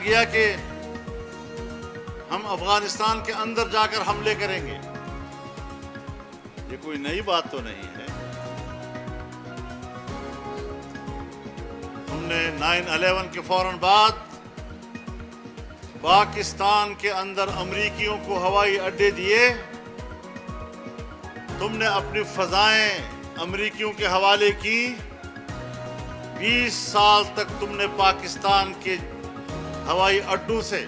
گیا کہ ہم افغانستان کے اندر جا کر حملے کریں گے. یہ کوئی نئی بات تو نہیں ہے. ہم نے 9/11 کے فوراً بعد پاکستان کے اندر امریکیوں کو ہوائی اڈے دیے. تم نے اپنی فضائیں امریکیوں کے حوالے کی. 20 سال تک تم نے پاکستان کے ہوائی اڈوں سے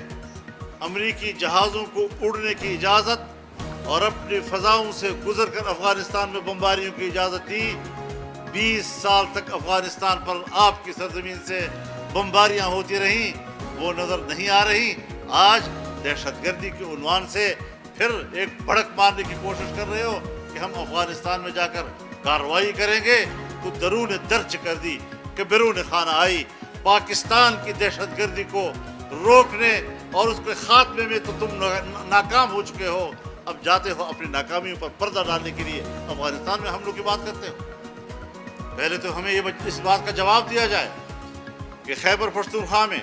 امریکی جہازوں کو اڑنے کی اجازت اور اپنی فضاؤں سے گزر کر افغانستان میں بمباریوں کی اجازت دی. 20 سال تک افغانستان پر آپ کی سرزمین سے بمباریاں ہوتی رہیں، وہ نظر نہیں آ رہی. آج دہشت گردی کے عنوان سے پھر ایک بھڑک مارنے کی کوشش کر رہے ہو کہ ہم افغانستان میں جا کر کارروائی کریں گے. تو درون درج کر دی کہ بیرون خانہ آئی. پاکستان کی دہشت گردی کو روکنے اور اس کے خاتمے میں تو تم ناکام ہو چکے ہو. اب جاتے ہو اپنی ناکامیوں پر پردہ ڈالنے کے لیے افغانستان میں حملوں کی بات کرتے ہو. پہلے تو ہمیں اس بات کا جواب دیا جائے کہ خیبر پختونخوا میں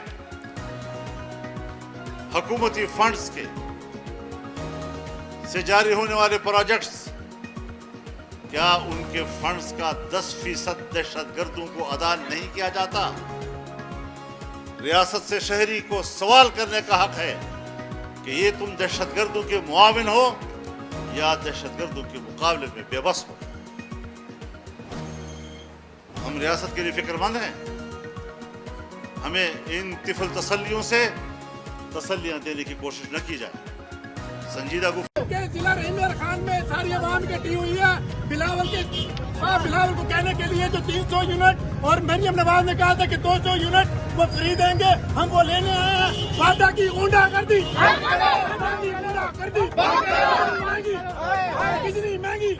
حکومتی فنڈز سے جاری ہونے والے پروجیکٹس، کیا ان کے فنڈز کا 10% دہشت گردوں کو ادا نہیں کیا جاتا؟ ریاست سے شہری کو سوال کرنے کا حق ہے کہ یہ تم دہشت گردوں کے معاون ہو یا دہشت گردوں کے مقابلے میں بے بس ہو. ہم ریاست کے لیے فکر مند ہیں. ہمیں ان طفل تسلیوں سے تسلیاں دینے کی کوشش نہ کی جائے. سنجیدہ ضلع رحیم خان میں ساری عوام اکٹھی ہوئی ہے بلاول کو کہنے کے لیے جو 300 یونٹ اور مریم نواز نے کہا تھا کہ 200 یونٹ وہ فری دیں گے، ہم وہ لینے آئے ہیں. وعدہ کی اونڈا کر دی، کتنی مہنگی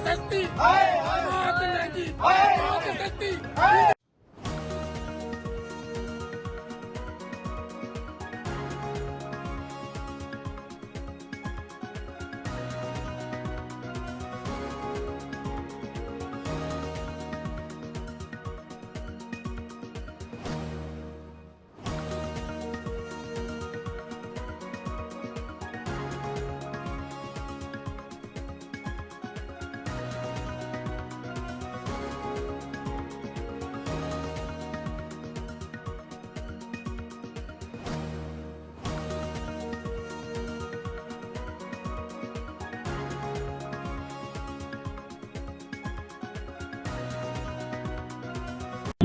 سستی بہت مہنگی سستی.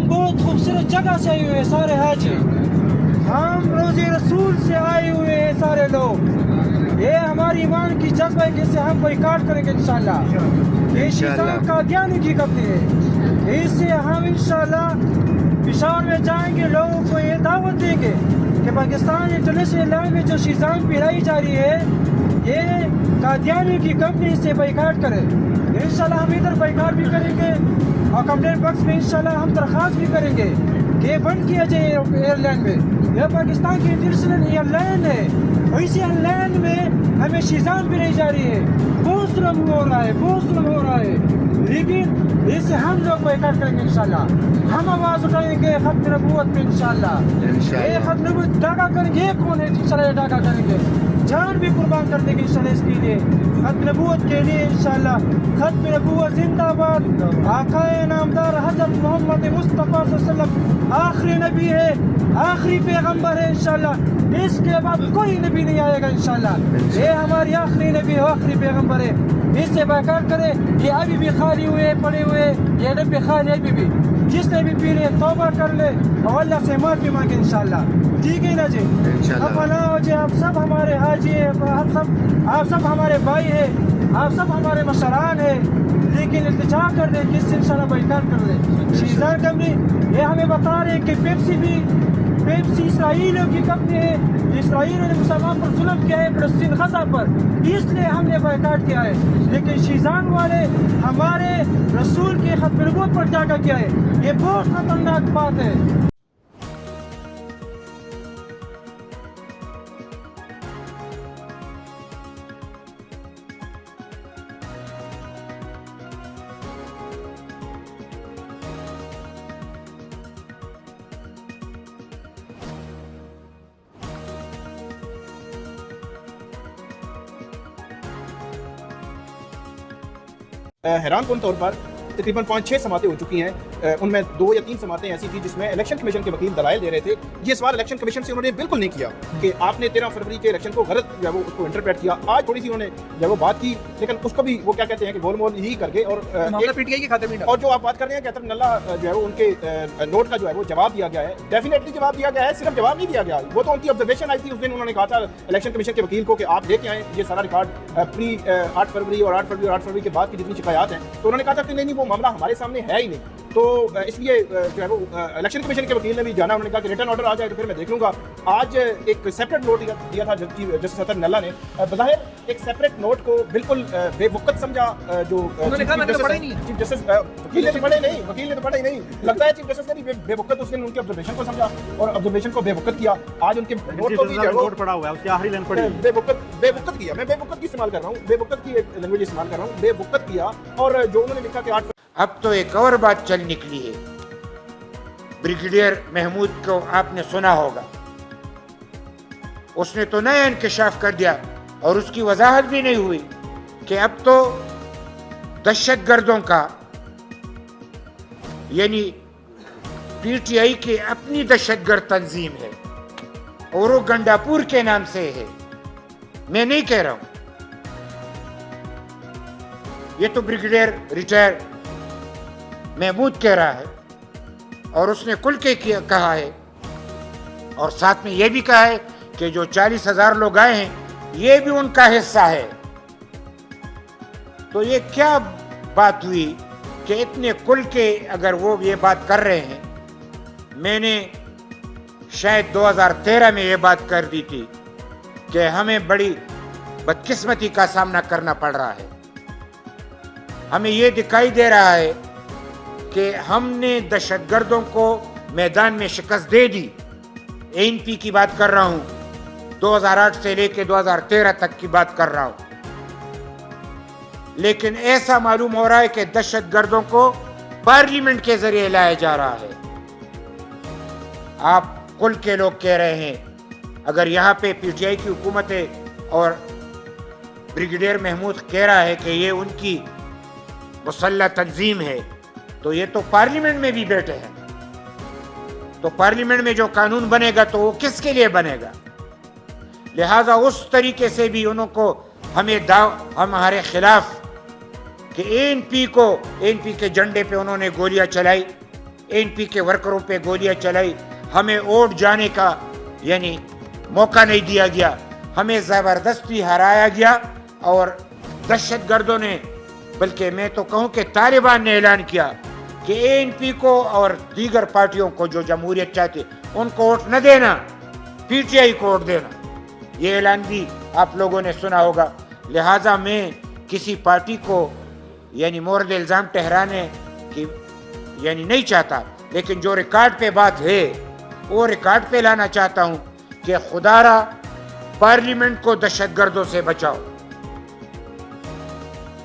بہت خوبصورت جگہ سے آئے ہوئے ہیں سارے حاجی. ہم روزے رسول سے آئے ہوئے ہیں سارے لوگ. یہ ہماری ایمان کی جذبہ ہے کہ اس سے ہم بائیکاٹ کریں گے انشاءاللہ. یہ شیطان قادیانی کی کمپنی ہے. اس سے ہم انشاءاللہ پشاور میں جائیں گے، لوگوں کو یہ دعوت دیں گے کہ پاکستان انٹرنیشنل لیول میں جو شیطان پھیلائی جا رہی ہے یہ قادیانی کی کمپنی سے بائیکاٹ کرے. انشاءاللہ ہم ادھر بائیکاٹ بھی کریں گے اور کمپلین باکس میں انشاءاللہ ہم درخواست بھی کریں گے کہ بند کیا جائے ایئر لائن میں. یہ پاکستان کی انٹرنیشنل ایئر لائن ہے، اسی ایئر لائن میں ہمیں شیطان بھی نہیں جا رہی ہے. بہت ظلم ہو رہا ہے، بہت ظلم ہو رہا ہے، لیکن اس سے ہم لوگ بائیکاٹ کریں گے انشاءاللہ. ہم آواز اٹھائیں گے ختم نبوت پہ انشاءاللہ. یہ ختم نبوت ڈاکہ کریں گے. یہ کون ہے انشاءاللہ یہ ڈاکہ کریں گے؟ جان بھی قربان کر دیں گے انشاءاللہ اس کے لیے، ختم نبوت کے لیے انشاءاللہ. ختم نبوت زندہ باد. آقا نامدار حضرت محمد مصطفیٰ صلی اللہ علیہ وسلم آخری نبی ہے، آخری پیغمبر ہے انشاءاللہ. اس کے بعد کوئی نبی نہیں آئے گا انشاءاللہ. یہ ہماری آخری نبی ہے، آخری پیغمبر ہے. اس سے بائیکاٹ کرے. یہ ابھی بھی خالی ہوئے پڑے ہوئے، یہ ڈبے خالی ابھی بھی. جس نے بھی پی لے توبہ کر لے اور اللہ سے معافی مانگے انشاءاللہ. ٹھیک ہے نا جی؟ اپنا جی آپ سب ہمارے حاجی ہیں، آپ سب ہمارے بھائی ہیں، آپ سب ہمارے مشران ہیں، لیکن التجا کر دیں جس سے انشاءاللہ بائیکاٹ کر لیں. شیزان کمری یہ ہمیں بتا رہے ہیں کہ پیپسی पेप्सी इसराइलियों की कंपनी है, इसराइलियों ने मुसलमान पर जुल्म किया है, फलस्तीन गजा पर, इसलिए हमने बायकाट किया है। लेकिन शीजान वाले हमारे रसूल के खत नबूवत पर जाकर किया है, ये बहुत खतरनाक बात है। हैरान कौन तौर पर तकरीबन 5-6 समातें हो चुकी हैं, उनमें 2 या 3 समातें ऐसी थी जिसमें इलेक्शन कमीशन के वकील दलाइल दे रहे थे। ये सवाल इलेक्शन कमीशन से उन्होंने बिल्कुल नहीं किया कि आपने 13 फरवरी के इलेक्शन को गलत जो है वो उसको इंटरप्रेट किया। आज थोड़ी सी उन्होंने जो है वो बात की, लेकिन उसको भी वो क्या कहते हैं कि गोलमोल ही करके और पीटीआई के खाते में। और जो आप बात कर रहे हैं कहते हैं नल्ला जो है वो उनके नोट का जो है वो जवाब दिया गया है, डेफिनेटली जवाब दिया गया है, सिर्फ जवाब नहीं दिया गया, वो तो उनकी ऑब्जर्वेशन आई थी। उस दिन उन्होंने कहा था इलेक्शन कमीशन के वकील को कि आप लेके आए ये सारा रिकॉर्ड प्री 8 फरवरी और 8 फरवरी के बाद की जितनी शिकायत हैं, तो उन्होंने कहा था कि नहीं वो मामला हमारे सामने है ही नहीं। तो इसलिए जो है वो इलेक्शन कमीशन के वकील ने भी जाना, उन्होंने कहा कि रिटर्न ऑर्डर आ जाए तो फिर मैं देख लूंगा। आज एक सेपरेट नोट दिया था जस्टिस अतर नल्ला ने, बज़ाहिर एक सेपरेट नोट को बिल्कुल बेवकूफ़ समझा। जो उन्होंने कहा मैंने तो पढ़ा ही नहीं है। चीफ जस्टिस वकील ने तो पढ़ा ही नहीं, लगता है चीफ जस्टिस ने भी बेवकूफ़ उस दिन उनकी ऑब्जर्वेशन को समझा और ऑब्जर्वेशन को बेवकूफ़ किया। आज उनके नोट को भी नोट पढ़ा हुआ है, उसकी आखिरी लाइन पढ़ी, बेवकूफ़ किया। मैं बेवकूफ़ की इस्तेमाल कर रहा हूँ, बेवकूफ़ की लैंग्वेज इस्तेमाल कर रहा हूँ, बेवकूफ़ किया। और जो उन्होंने लिखा कि 8 अब तो एक और बात चल निकली है, ब्रिगेडियर महमूद को आपने सुना होगा, उसने तो नया इंकशाफ कर दिया और उसकी वजाहत भी नहीं हुई कि अब तो दहशतगर्दों का यानी पीटीआई की अपनी दहशतगर्द तंजीम है और वो गंडापुर के नाम से है। मैं नहीं कह रहा हूं, ये तो ब्रिगेडियर रिटायर महमूद कह रहा है और उसने खुल के कहा है और साथ में यह भी कहा है कि जो 40,000 लोग आए हैं ये भी उनका हिस्सा है। तो ये क्या बात हुई कि इतने खुल के अगर वो ये बात कर रहे हैं। मैंने शायद 2013 में ये बात कर दी थी कि हमें बड़ी बदकिस्मती का सामना करना पड़ रहा है। हमें ये दिखाई दे रहा है कि हमने दहशतगर्दों को मैदान में शिकस्त दे दी। एनपी की बात कर रहा हूं, 2008 से लेकर 2013 तक की बात कर रहा हूं। लेकिन ऐसा मालूम हो रहा है कि दहशतगर्दों को पार्लियामेंट के जरिए लाया जा रहा है। आप कुल के लोग कह रहे हैं अगर यहां पे पीटीआई की हुकूमत है और ब्रिगेडियर महमूद कह रहा है कि ये उनकी मुसल्लह तंजीम है, तो ये तो पार्लियामेंट में भी बैठे हैं। तो पार्लियामेंट में जो कानून बनेगा तो वो किसके लिए बनेगा? लिहाजा उस तरीके से भी उनको हमारे खिलाफ कि एनपी के झंडे पे उन्होंने गोलियां चलाई, एनपी के वर्करों पे गोलियां चलाई, हमें वोट जाने का यानी मौका नहीं दिया गया, हमें जबरदस्ती हराया गया। और दहशतगर्दों ने, बल्कि मैं तो कहूं कि तालिबान ने ऐलान किया कि एनपी को और दीगर पार्टियों को जो जमहूरियत चाहती उनको वोट न देना, पीटीआई को वोट देना। ये ऐलान भी आप लोगों ने सुना होगा। लिहाजा मैं किसी पार्टी को यानी मोरद इल्ज़ाम ठहराने की यानी नहीं चाहता, लेकिन जो रिकॉर्ड पे बात है वो रिकॉर्ड पे लाना चाहता हूं कि खुदारा पार्लियामेंट को दहशतगर्दों से बचाओ।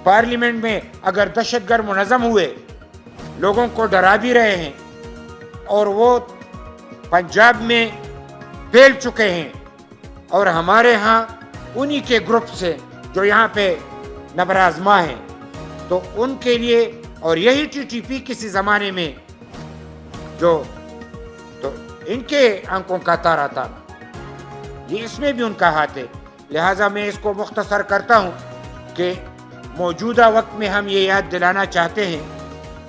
पार्लियामेंट में अगर दहशतगर्द मुनज़्ज़म हुए, लोगों को डरा भी रहे हैं और वो पंजाब में फैल चुके हैं और हमारे यहाँ उन्हीं के ग्रुप से जो यहाँ पे नबर आज़मा हैं, तो उनके लिए, और यही टीटीपी किसी ज़माने में जो तो इनके आंखों का तारा था, ये इसमें भी उनका हाथ है। लिहाजा मैं इसको मुख्तसर करता हूँ कि मौजूदा वक्त में हम ये याद दिलाना चाहते हैं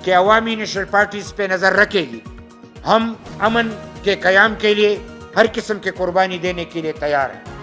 कि अवामी नेशनल पार्टी इस पे नज़र रखेगी। हम अमन के क़याम के लिए हर किस्म की कुर्बानी देने के लिए तैयार हैं।